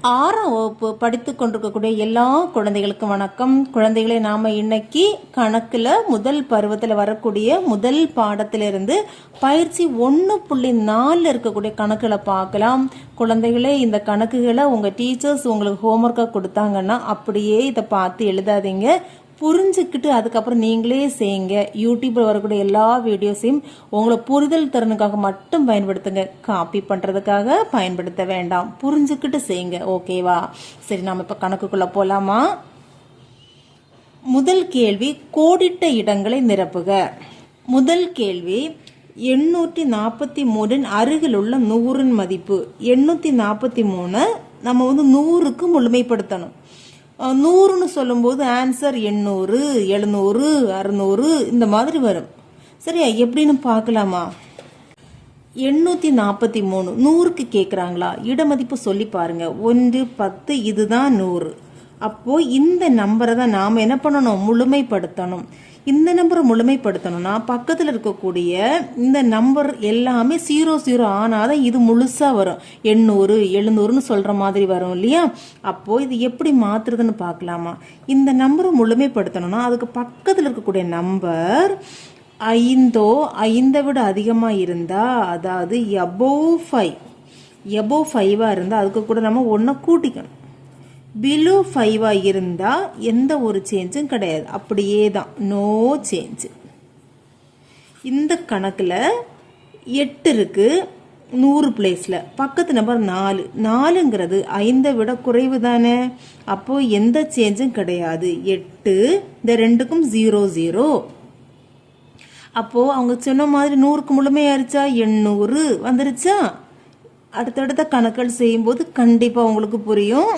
ஆறாம் வகுப்பு படித்து கொண்டிருக்கக்கூடிய எல்லா குழந்தைகளுக்கும் வணக்கம். குழந்தைகளை நாம இன்னைக்கு கணக்குல முதல் பருவத்தில் வரக்கூடிய முதல் பாடத்திலிருந்து பயிற்சி 1.4 இருக்கக்கூடிய கணக்குகளை பார்க்கலாம். குழந்தைகளே, இந்த கணக்குகளை உங்க டீச்சர்ஸ் உங்களுக்கு ஹோம்ஒர்க்கா கொடுத்தாங்கன்னா அப்படியே இதை பார்த்து எழுதாதீங்க, புரிஞ்சுக்கிட்டு அதுக்கப்புறம் நீங்களே செய்யுங்க. யூடியூப்ல வரக்கூடிய எல்லா வீடியோஸையும் உங்களை புரிதல் திறனுக்காக மட்டும் பயன்படுத்துங்க, காப்பி பண்றதுக்காக பயன்படுத்த வேண்டாம். புரிஞ்சுக்கிட்டு செய்யுங்க, ஓகேவா? சரி, நாம இப்ப கணக்குக்குள்ள போலாமா? முதல் கேள்வி, கோடிட்ட இடங்களை நிரப்புக. முதல் கேள்வி, 843 அருகில் உள்ள 100 மதிப்பு. 843 நம்ம 100க்கு முழுமைப்படுத்தணும். 100ன்னு சொல்லும்போது ஆன்சர் 800, 700, 600 இந்த மாதிரி வரும். சரியா? எப்படின்னு பார்க்கலாமா? 843 100க்கு கேட்குறாங்களா? இடமதிப்பு சொல்லி பாருங்க. 1, 10 இதுதான் 100. அப்போ இந்த நம்பரை தான் நாம் என்ன பண்ணணும்? முழுமைப்படுத்தணும். இந்த நம்பரை முழுமைப்படுத்தணும்னா பக்கத்தில் இருக்கக்கூடிய இந்த நம்பர் எல்லாமே 00 ஆனாதான் இது முழுசா வரும். 800, 700ன்னு சொல்ற மாதிரி வரும் இல்லையா? அப்போ இது எப்படி மாத்துறதுன்னு பார்க்கலாமா? இந்த நம்பரை முழுமைப்படுத்தணும்னா அதுக்கு பக்கத்தில் இருக்கக்கூடிய நம்பர் 5 விட அதிகமா இருந்தா, அதாவது above 5 இருந்தா அதுக்கு கூட நம்ம 1 கூட்டிக்கணும். பிலோ 5 இருந்தா எந்த ஒரு சேஞ்சும் கிடையாது, அப்படியே தான், நோ சேஞ்ச். இந்த கணக்குல 8 இருக்கு 100 பிளேஸ்ல, பக்கத்து நம்பர் 4ங்கிறது 5 விட குறைவு தானே, அப்போ எந்த சேஞ்சும் கிடையாது. 8 இந்த ரெண்டுக்கும் 0 அப்போ அவங்க சொன்ன மாதிரி 100க்கு முழுமையாயிருச்சா? 800 வந்துருச்சா? அடுத்தடுத்த கணக்குகள் செய்யும்போது கண்டிப்பா உங்களுக்கு புரியும்.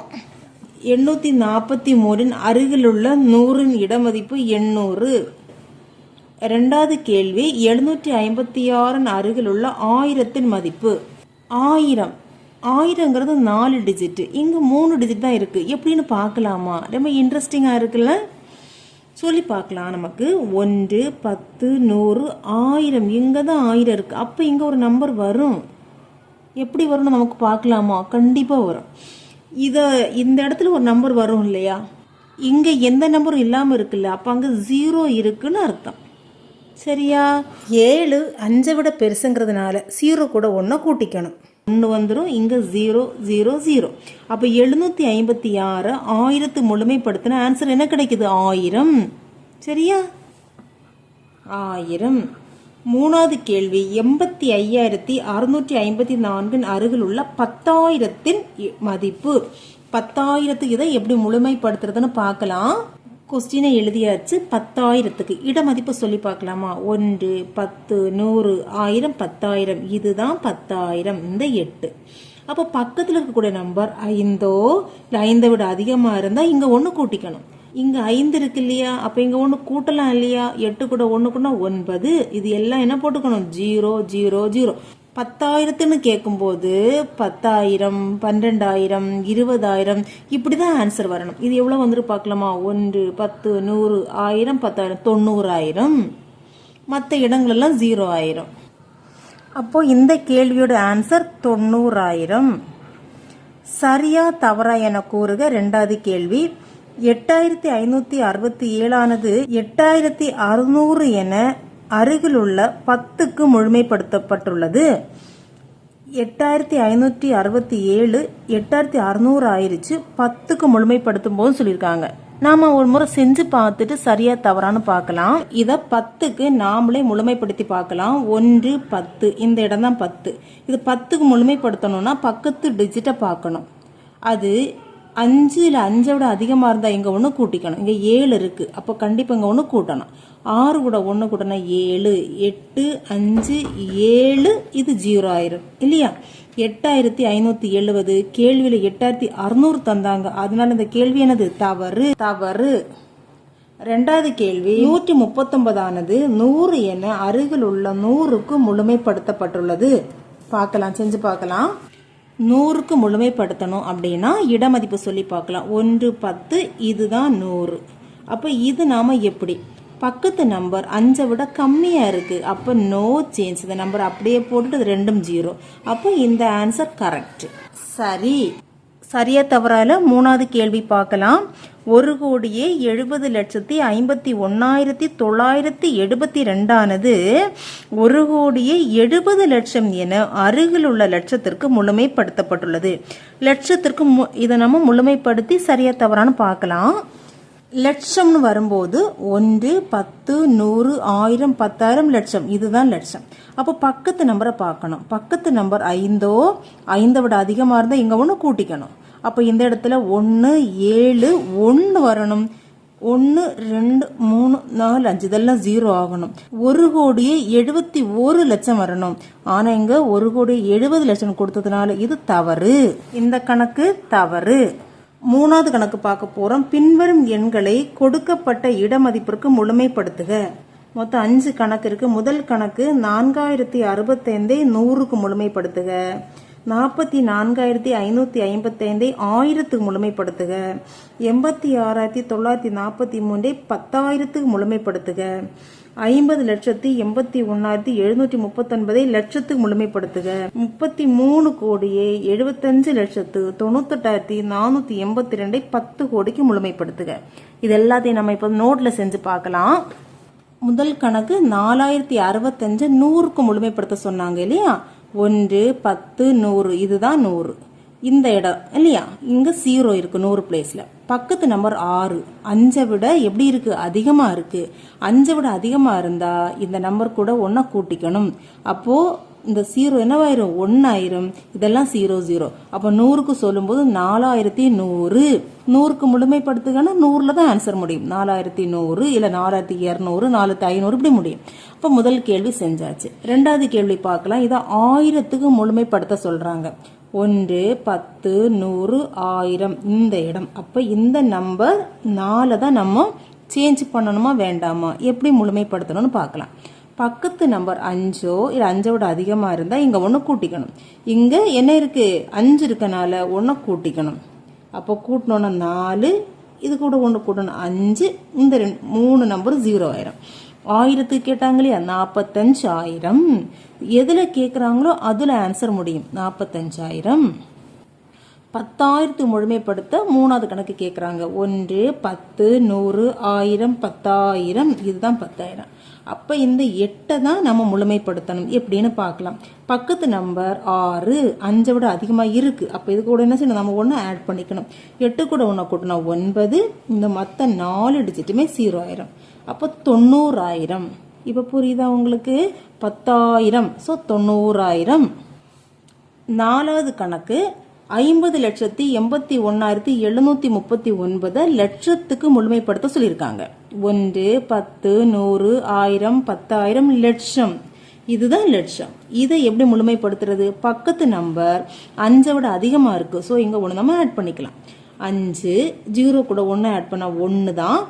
843 அருகில் உள்ள 100 இடமதிப்பு 800. இரண்டாவது கேள்வி, 756 அருகில் உள்ள 1000 மதிப்பு. 1000ங்கிறது 4 டிஜிட், இங்க 3 டிஜிட் தான் இருக்கு. எப்படின்னு பார்க்கலாமா? ரொம்ப இன்ட்ரெஸ்டிங்கா இருக்குல்ல? சொல்லி பார்க்கலாம். நமக்கு 1, 10, 100, 1000, இங்க தான் 1000 இருக்கு. அப்ப இங்க ஒரு நம்பர் வரும். எப்படி வரும்னு நமக்கு பார்க்கலாமா? கண்டிப்பா வரும். இந்த இடத்துல ஒரு நம்பர் வரும் இல்லையா? இங்க எந்த நம்பரும் இல்லாம இருக்குல்ல, அப்ப அங்க 0 இருக்குன்னு அர்த்தம். சரியா? 7 5 விட பெருசுங்கிறதுனால 0 கூட 1 கூட்டிக்கணும். 1 வந்துடும். இங்க 0 0 0. அப்ப 756 1000 முழுமைப்படுத்தின ஆன்சர் என்ன கிடைக்குது? 1000. சரியா? 1000. மூணாவது கேள்வி, 85,654 அருகில் உள்ள 10,000 மதிப்பு. 10,000 இதை எப்படி முழுமைப்படுத்துறதுன்னு பார்க்கலாம். கொஸ்டினை எழுதியாச்சு. 10,000க்கு இடமதிப்பு சொல்லி பார்க்கலாமா? 1, 10, 100, 1000, 10,000 இதுதான் 10,000. இந்த 8. அப்போ பக்கத்தில் இருக்கக்கூடிய நம்பர் 5 விட அதிகமா இருந்தா இங்க 1 கூட்டிக்கணும். இங்க 5 இருக்கு இல்லையா? அப்ப இங்க 1 கூட்டலாம் இல்லையா? 8 கூட 1 கூட 9. இது எல்லாம் என்ன போட்டுக்கணும்? 0 0 0. 10,000ன்னு கேட்கும் போது 10,000, 12,000, 20,000 இப்படிதான் ஆன்சர் வரணும். இது எவ்வளவு வந்துட்டு பார்க்கலாமா? 1, 10, 100, 1000, 10,000, 90,000. மற்ற இடங்கள் எல்லாம் 0 ஆயிரும். அப்போ இந்த கேள்வியோட ஆன்சர் 90,000. சரியா தவறா என கூறுக. இரண்டாவது கேள்வி, 8,567 ஆனது 8,600 என அருகில் உள்ள 10க்கு முழுமைப்படுத்தப்பட்டுள்ளது. 8,567 8,600 ஆயிருச்சு, 10க்கு முழுமைப்படுத்தும் போது சொல்லியிருக்காங்க. நாம ஒரு முறை செஞ்சு பார்த்துட்டு சரியா தவறான்னு பார்க்கலாம். இத 10க்கு நாமளே முழுமைப்படுத்தி பார்க்கலாம். 1, 10 இந்த இடம் தான் 10. இது 10க்கு முழுமைப்படுத்தணும்னா பக்கத்து டிஜிட்டை பார்க்கணும். அது 5 இல்ல 5 விட அதிகமா இருந்தா இங்க 1 கூட்டிக்கணும். இங்க 7 இருக்கு, அப்ப கண்டிப்பா இங்க 1 கூட்டணும். 6 கூட 1 கூட்டணும் 7, 8, 5, 7 இது 0 ஆயிரும் இல்லையா? 8,570. கேள்வியில 8,600 தந்தாங்க, அதனால இந்த கேள்வி என்னது? தவறு. இரண்டாவது கேள்வி, 139 ஆனது 100 என அருகில் உள்ள 100க்கு முழுமைப்படுத்தப்பட்டுள்ளது. பார்க்கலாம், செஞ்சு பார்க்கலாம். 100க்கு முழுமைப்படுத்தணும் அப்படின்னா இடமதிப்பு சொல்லி பார்க்கலாம். 1, 10 இதுதான் 100. அப்ப இது நாம எப்படி? பக்கத்து நம்பர் 5 விட கம்மியா இருக்கு, அப்ப நோ சேஞ்ச். இந்த நம்பர் அப்படியே போட்டுட்டு 2 0. அப்போ இந்த ஆன்சர் கரெக்ட். சரி, சரியா தவறால மூணாவது கேள்வி பார்க்கலாம். 1,70,51,972 1,70,00,000 என அருகில் உள்ள லட்சத்திற்கு முழுமைப்படுத்தப்பட்டுள்ளது. லட்சத்திற்கு இதை நம்ம முழுமைப்படுத்தி சரியா தவறான்னு பார்க்கலாம். லட்சம்னு வரும்போது 1, 10, 100, 1000, 10,000, லட்சம், இதுதான் லட்சம். அப்போ பக்கத்து நம்பரை பார்க்கணும். பக்கத்து நம்பர் 5 விட அதிகமாக இருந்தால் இங்கே ஒன்று கூட்டிக்கணும். அப்போ இந்த இடத்துல 1, 7, 1 வரணும். 1, 2, 3, 4, 5 இதெல்லாம் 0 ஆகணும். 1,71,00,000 வரணும். ஆனால் இங்கே 1,70,00,000 கொடுத்ததுனால இது தவறு. இந்த கணக்கு தவறு. மூணாவது கணக்கு பார்க்க போறோம். பின்வரும் எண்களை கொடுக்கப்பட்ட இடமதிப்பிற்கு முழுமைப்படுத்துக. மொத்தம் 5 கணக்கு இருக்கு. முதல் கணக்கு 4,065 100க்கு முழுமைப்படுத்துக. 44,555 1000க்கு முழுமைப்படுத்துக. 86,943 10,000க்கு முழுமைப்படுத்துக. 50,81,739 லட்சத்துக்கு முழுமைப்படுத்துக. 33,75,98,482 10 கோடிக்கு முழுமைப்படுத்துக. இது எல்லாத்தையும் நம்ம இப்போ நோட்ல செஞ்சு பார்க்கலாம். முதல் கணக்கு 4,065 100க்கு முழுமைப்படுத்த சொன்னாங்க இல்லையா. 1, 10, 100 இதுதான் 100. இந்த இடம் இல்லையா, இங்க 0 இருக்கு 100 பிளேஸ்ல. பக்கத்து நம்பர் 6 5 விட எப்படி இருக்கு, அதிகமா இருக்கு. 5 விட அதிகமா இருந்தா இந்த நம்பர் கூட 1 கூட்டிக்கணும். அப்போ இந்த 0 என்னவாயிரும் 1 ஆயிரும். இதெல்லாம் 0 0. அப்போ 100க்கு சொல்லும்போது 4100. 100க்கு முழுமைப்படுத்துகன்னா 100ல தான் ஆன்சர் முடியும். 4100 இல்ல 4200 4500 இப்படி முடியும். அப்போ முதல் கேள்வி செஞ்சாச்சு. ரெண்டாவது கேள்வி பார்க்கலாம். இதை 1000க்கு முழுமைப்படுத்த சொல்றாங்க. 1, 10, 100, 1000 இந்த இடம். அப்ப இந்த நம்பர் 4 தான் நம்ம சேஞ்ச் பண்ணணுமா வேண்டாமா, எப்படி முழுமைப்படுத்தணும்னு பார்க்கலாம். பக்கத்து நம்பர் 5 இல்ல 5 விட அதிகமா இருந்தா இங்க 1 கூட்டிக்கணும். இங்க என்ன இருக்கு 5 இருக்கனால 1 கூட்டிக்கணும். அப்போ கூட்டணும்னா 4, இது கூட 1 கூட்டணும் 5, இந்த 3 நம்பர் 0 ஆயிரும். 1000க்கு கேட்டாங்க இல்லையா 45,000. எதுல கேக்குறாங்களோ அதுல ஆன்சர் முடியும் 45,000. 10,000க்கு முழுமைப்படுத்த மூணாவது கணக்கு கேக்குறாங்க. 1, 10, 100, 1000, 10,000 இதுதான் 10,000. அப்ப இந்த 8 தான் நம்ம முழுமைப்படுத்தணும். எப்படின்னு பார்க்கலாம். பக்கத்து நம்பர் 6 5 விட அதிகமா இருக்கு. அப்ப இது கூட என்ன செய்யணும், நம்ம 1 ஆட் பண்ணிக்கணும். 8 கூட 1 கூட்டினா 9. இந்த மத்த 4 டிஜிட்டுமே 0 ஆயிரும். அப்போ 90,000. இப்ப புரியுதா உங்களுக்கு? 10,000 சோ 90,000. நாலாவது கணக்கு 50,81,739 லட்சத்துக்கு முழுமைப்படுத்த சொல்லியிருக்காங்க. 1, 10, 100, 1000, 10,000 லட்சம், இதுதான் லட்சம். இதை எப்படி முழுமைப்படுத்துறது? பக்கத்து நம்பர் 5 விட அதிகமா இருக்கு. ஸோ இங்க 1 நம்ம ஆட் பண்ணிக்கலாம். 5 0 கூட 1 ஆட் பண்ணா 1 தான்.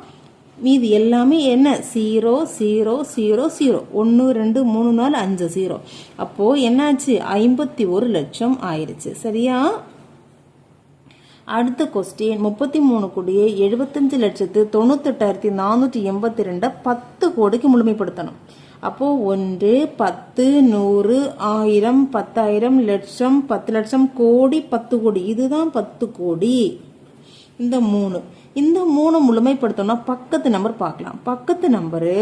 மீதி எல்லாமே என்ன 0 0 0 0. 1 2 3 4 5 0. அப்போ என்னாச்சு 51 லட்சம் ஆயிருச்சு. சரியா? அடுத்த கொஸ்டின் 33,75,98,482 10 கோடிக்கு முழுமைப்படுத்தணும். அப்போ 1, 10, 100, 1000, 10,000 லட்சம் 10 லட்சம் கோடி 10 கோடி, இதுதான் 10 கோடி. இந்த 3 முழுமைப்படுத்தணும்னா பக்கத்து நம்பர் பார்க்கலாம். பக்கத்து நம்பரு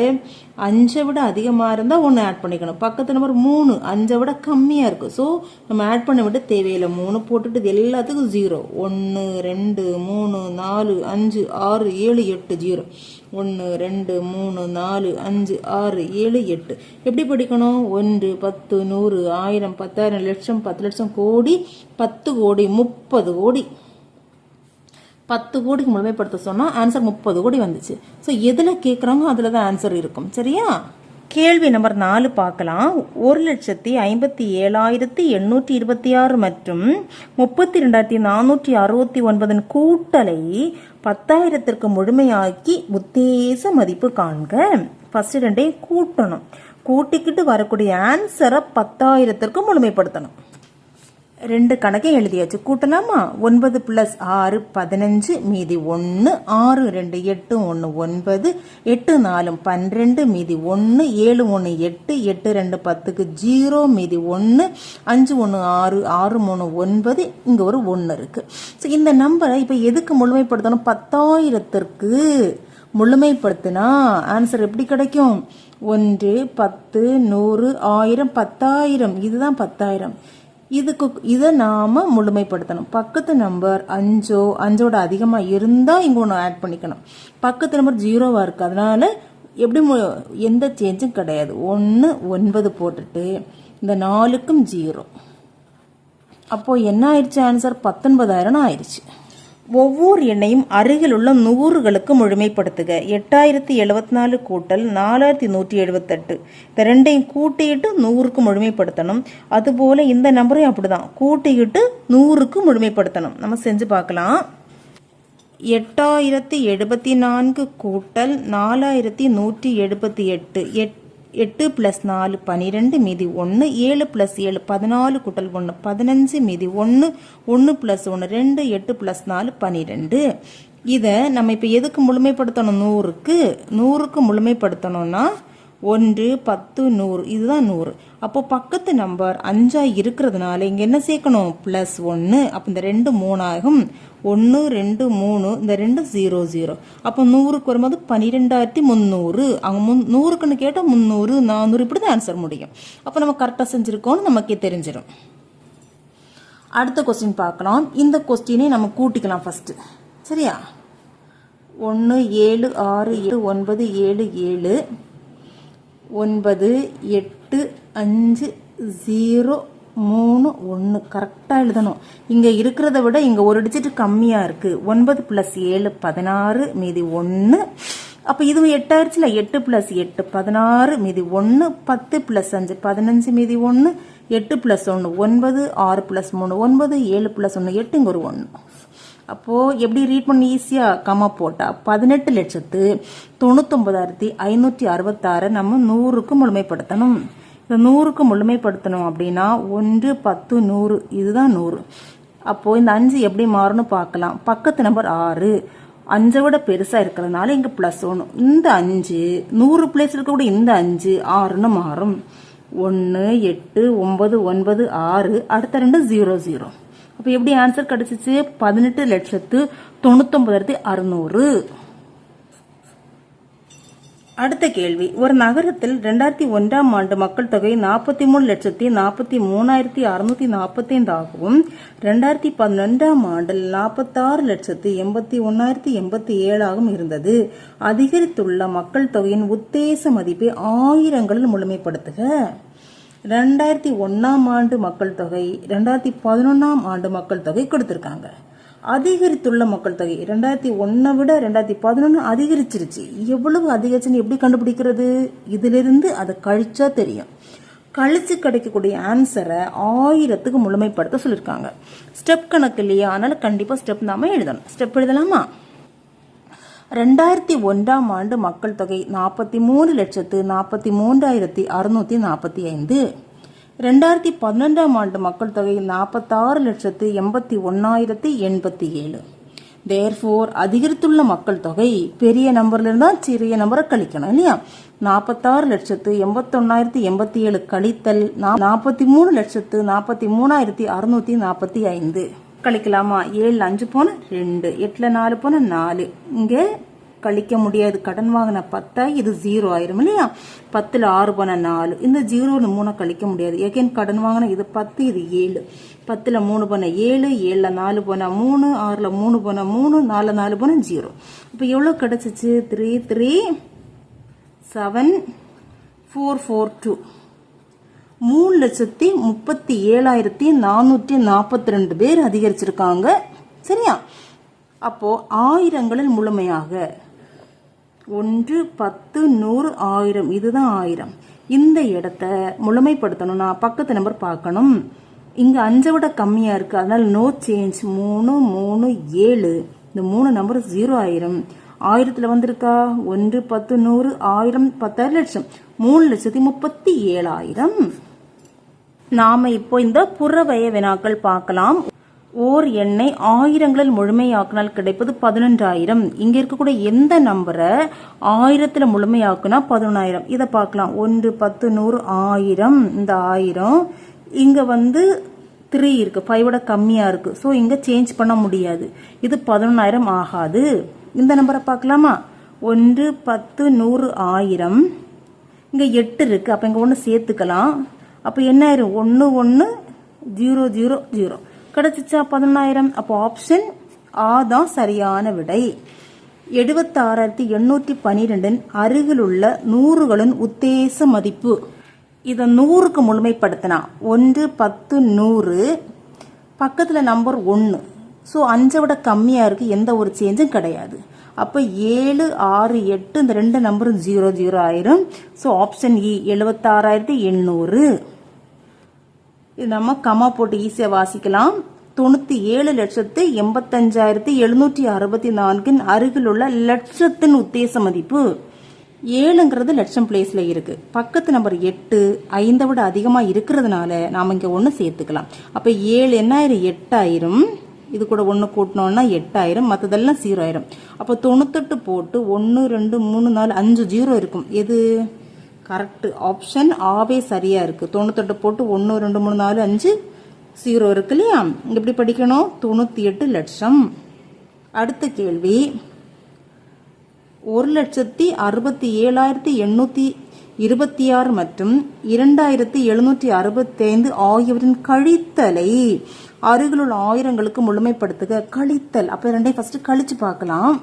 5 விட அதிகமா இருந்தா 1 ஆட் பண்ணிக்கணும். பக்கத்து நம்பர் 3 5 விட கம்மியா இருக்கு. ஸோ நம்ம ஆட் பண்ண விட தேவையில்லை. 3 போட்டுட்டு இது எல்லாத்துக்கும் 0. 1 2 3 4 5 6 7 8 0. 1 2 3 4 5 6 7 8. எப்படி படிக்கணும்? 1 10 100 1000 10,000 லட்சம் 10 லட்சம் கோடி 10 கோடி 30 கோடி. 10 கோடிக்கு முழுமைப்படுத்த சொன்னா ஆன்சர் 30 கோடி வந்துச்சு. ஸோ எதுல கேட்குறாங்க அதுல தான் ஆன்சர் இருக்கும். சரியா? கேள்வி நம்பர் 4 பார்க்கலாம். 1,57,826 மற்றும் 32,469 கூட்டலை 10,000க்கு முழுமையாக்கி உத்தேச மதிப்பு காண்க. ஃபர்ஸ்ட் ரெண்டையும் கூட்டணும். கூட்டிக்கிட்டு வரக்கூடிய ஆன்சரை 10,000க்கு முழுமைப்படுத்தணும். ரெண்டு கணக்கையும் எழுதியாச்சு. கூட்டலாமா? 9 + 6 15 மீதி 1, 6 2 8 1 9, 8 4 12 மீதி 1, 7 1 8, 8 2 10க்கு 0 மீதி 1, 5 1 6, 6 3 9, இங்க ஒரு 1 இருக்கு. ஸோ இந்த நம்பரை இப்போ எதுக்கு முழுமைப்படுத்தணும்? 10,000த்திற்கு முழுமைப்படுத்தினா ஆன்சர் எப்படி கிடைக்கும்? 1 10 100 1000 10,000, இதுதான் 10,000. இதை நாம முழுமைப்படுத்தணும். பக்கத்து நம்பர் 5ஓட அதிகமா இருந்தா இங்க ஒன்று ஆட் பண்ணிக்கணும். பக்கத்து நம்பர் 0வா இருக்கு, அதனால எப்படி எந்த சேஞ்சும் கிடையாது. 1 9 போட்டுட்டு இந்த 4க்கும் 0. அப்போ என்ன ஆயிடுச்சு? ஆன்சர் 19,000 ஆயிடுச்சு. ஒவ்வொரு எண்ணையும் அருகில் உள்ள நூறுகளுக்கு முழுமைப்படுத்துக. 8074 கூட்டல் 4178, இந்த ரெண்டையும் கூட்டிட்டு 100க்கு முழுமைப்படுத்தணும். அதுபோல இந்த நம்பரையும் அப்படிதான் கூட்டிக்கிட்டு 100க்கு முழுமைப்படுத்தணும். நம்ம செஞ்சு பார்க்கலாம். 8074 கூட்டல் 4178, 8 + 4 12 மீதி 1, 7 + 7 14 கூட்டல் 1 15 மீதி 1, 1 + 1 2, 8 + 4 12. இதை நம்ம இப்போ எதுக்கு முழுமைப்படுத்தணும்? 100க்கு முழுமைப்படுத்தணும்னா 1 10 100, இதுதான் 100. அப்போ பக்கத்து நம்பர் 5ஆ இருக்கிறதுனால இங்க என்ன சேர்க்கணும்? +1. அப்போ இந்த 2 3 ஆகும். 1 2 3, இந்த 2 0 0. அப்போ 100க்கு வரும்போது 12,300. அங்க 100க்குன்னு கேட்டா 300 400 இப்படிதான் ஆன்சர் முடியும். அப்போ நம்ம கரெக்டா செஞ்சிருக்கோம்னு நமக்கே தெரிஞ்சிடும். அடுத்த கொஸ்டின் பார்க்கலாம். இந்த கொஸ்டினை நம்ம கூட்டிக்கலாம் ஃபர்ஸ்ட். சரியா? 1 7 6 8 9 7 7 9 8 5 0 3 1 கரெக்டா எழுதணும். இங்க இருக்கிறத விட இங்க ஒரு டிஜிட் கம்மியா இருக்கு. 9 + 7 16 மீதி 1. அப்ப இது 8 ஆயிடுச்சுல. 8 + 8 16 மீதி 1, 10 + 5 15 மீதி 1, 8 + 1 9, 6 + 3 9, 7 + 1 8, இங்க ஒரு 1. அப்போ எப்படி ரீட் பண்ணி ஈஸியா கமா போட்டா 18,99,566 நம்ம 100க்கு முழுமைப்படுத்தணும். இந்த 100க்கு முழுமைப்படுத்தணும் அப்படின்னா 1 10 100, இதுதான் 100. அப்போ இந்த 5 எப்படி மாறும்னு பார்க்கலாம். பக்கத்து நம்பர் 6 5 விட பெருசா இருக்கிறதுனால இங்க +1. இந்த 5 100 பிளேஸ் இருக்கக்கூடிய இந்த 5 6ன்னு மாறும். 1 8 9 9 6, அடுத்த 2 0 0. அப்ப எப்படி ஆன்சர் கிடைச்சிச்சு? 18,99,600. அடுத்த கேள்வி. ஒரு நகரத்தில் 2001ஆம் ஆண்டு மக்கள் தொகை 43,43,645 ஆகவும் 2012ஆம் ஆண்டில் 46,81,087 ஆகவும் இருந்தது. அதிகரித்துள்ள மக்கள் தொகையின் உத்தேச மதிப்பை ஆயிரங்களில் முழுமைப்படுத்துக. 2001ஆம் ஆண்டு மக்கள் தொகை, 2011ஆம் ஆண்டு மக்கள் தொகை கொடுத்திருக்காங்க. அதிகரித்துள்ள மக்கள் தொகை 2001 விட 2011 அதிகரிச்சிருச்சு. எவ்வளவு அதிகரிச்சுன்னு எப்படி கண்டுபிடிக்கிறது? இதிலிருந்து அதை கழிச்சா தெரியும். கழிச்சு கிடைக்கக்கூடிய ஆன்சரை 1000க்கு முழுமைப்படுத்த சொல்லியிருக்காங்க. ஸ்டெப் கணக்கு இல்லையா, அதனால கண்டிப்பா ஸ்டெப் நாம எழுதணும். ஸ்டெப் எழுதலாமா? 2001ஆம் ஆண்டு மக்கள் தொகை 43,43,645. 2012ஆம் ஆண்டு மக்கள் தொகை 46,81,087. தேர்ஃபோர் அதிகரித்துள்ள மக்கள் தொகை பெரிய நம்பர்ல இருந்தா சிறிய நம்பரை கழிக்கணும் இல்லையா? 46,81,087 கழித்தல் 43,43,645 கழிக்கலாமா? 7 5 போன 2, 8 4 போன 4. இங்க கழிக்க முடியாது. கடன் வாங்கின 10, இது 0 ஆயிரும் இல்லையா? 10ல் 6 போன 4, இந்த 0ல 3 கழிக்க முடியாது. ஏகேன் கடன் வாங்கின இது 10, இது 7. 10ல் 3 போன 7, 7ல் 4 போன 3, 6ல் 3 போன 3, 4ல் 4 போன 0. இப்ப எவ்வளவு கிடைச்சிச்சு? 3,3,7,442. 3,37,442 பேர் அதிகரிச்சிருக்காங்க. சரியா? அப்போ ஆயிரங்களில் முழுமையாக 1 10 100 1000, இதுதான் 1000. இந்த இடத்த முழுமைப்படுத்தணும்னா பக்கத்து நம்பர் பார்க்கணும். இங்க 5 விட கம்மியா இருக்கு, அதனால நோ சேஞ்ச். 3 3 7, இந்த 3 நம்பர் 0 ஆயிரும். 1000த்துல வந்திருக்கா? 1 10 100 1000 10,000 லட்சம். 3,37,000. நாம இப்போ இந்த புறவய வினாக்கள் பார்க்கலாம். ஓர் எண்ணை ஆயிரங்களில் முழுமையாக்கினால் கிடைப்பது 11,000. இங்க இருக்கக்கூடிய எந்த நம்பரை 1000 முழுமையாக்குனா 11,000. இதை பார்க்கலாம். 1 10 100 1000. இந்த 1000 இங்க 3 இருக்கு, 5 கம்மியா இருக்கு. ஸோ இங்க சேஞ்ச் பண்ண முடியாது. இது 11,000 ஆகாது. இந்த நம்பரை பார்க்கலாமா? 1 10 100 1000. இங்க 8 இருக்கு, அப்ப இங்க 1 சேர்த்துக்கலாம். அப்ப என்ன ஆயிரும்? 1 1 0 0 0 கிடைச்சிச்சா 11,000. அப்போ ஆப்ஷன் ஆ தான் சரியான விடை. 76,812 அருகில் உள்ள நூறுகளின் உத்தேச மதிப்பு. இதை 100க்கு முழுமைப்படுத்தினா 1 10 100 பக்கத்துல நம்பர் 1. ஸோ 5 விட கம்மியா இருக்கு, எந்த ஒரு சேஞ்சும் கிடையாது. அப்ப 7 6 8 இந்த 2 நம்பரும் 0 0 ஆயிரும். ஸோ ஆப்ஷன் இ 76,800. இது நம்ம கமா போட்டு ஈஸியா வாசிக்கலாம். 97,85,764 அருகில் உள்ள லட்சத்தின் உத்தேச மதிப்பு. 7ங்கிறது லட்சம் பிளேஸ்ல இருக்கு. பக்கத்து நம்பர் 8 5 விட அதிகமா இருக்கிறதுனால நாம இங்க 1 சேர்த்துக்கலாம். அப்ப 7 என்ன ஆயிரும்? 8 ஆயிரும். இது கூட 1 கூட்டினோம்னா 8 ஆயிரும். மற்றதெல்லாம் 0 ஆயிரும். அப்போ 98 போட்டு 1 2 3 4 5 0 இருக்கும். எது கரெக்ட்? ஆப்ஷன் ஆவே சரியா இருக்கு. 98 போட்டு 1 2 3 4 5 0 இருக்கு இல்லையா? எப்படி படிக்கணும்? 98 லட்சம். அடுத்த கேள்வி, 1,67,826 மற்றும் 2,765 ஆகியவற்றின் கழித்தலை அருகிலுள்ள ஆயிரங்களுக்கு முழுமைப்படுத்துக. கழித்தல், அப்ப ரெண்டையும் ஃபர்ஸ்ட் கழிச்சு பார்க்கலாம்.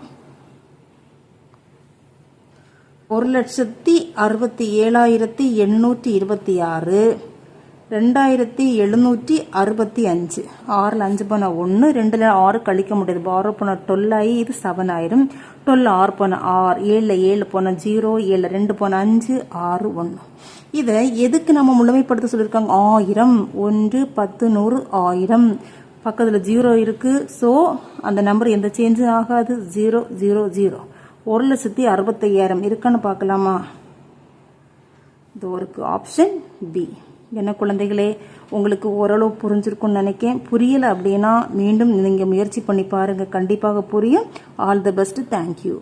1,67,826 2,765 6ல் 5 போன 1 2ல் 6 கழிக்க முடியாது. 6 போன 12 ஆகி இது 7 ஆயிரும். 12 6 போன 6 7ல் 7 போன 0 7ல் 2 போன 5 6 1. இதை எதுக்கு நம்ம முழுமைப்படுத்த சொல்லியிருக்காங்க? 1000 1 10 100 1000 பக்கத்துல 0 இருக்கு. ஸோ அந்த நம்பர் எந்த சேஞ்சும் ஆகாது. 0 0 0. 1,65,000 இருக்கான்னு பார்க்கலாமா? இது இருக்கு. Option B. என்ன குழந்தைகளே, உங்களுக்கு ஓரளவு புரிஞ்சிருக்கும்னு நினைக்கிறேன். புரியல அப்படின்னா மீண்டும் நீங்க முயற்சி பண்ணி பாருங்க, கண்டிப்பாக புரியும். All the best. தேங்க்யூ.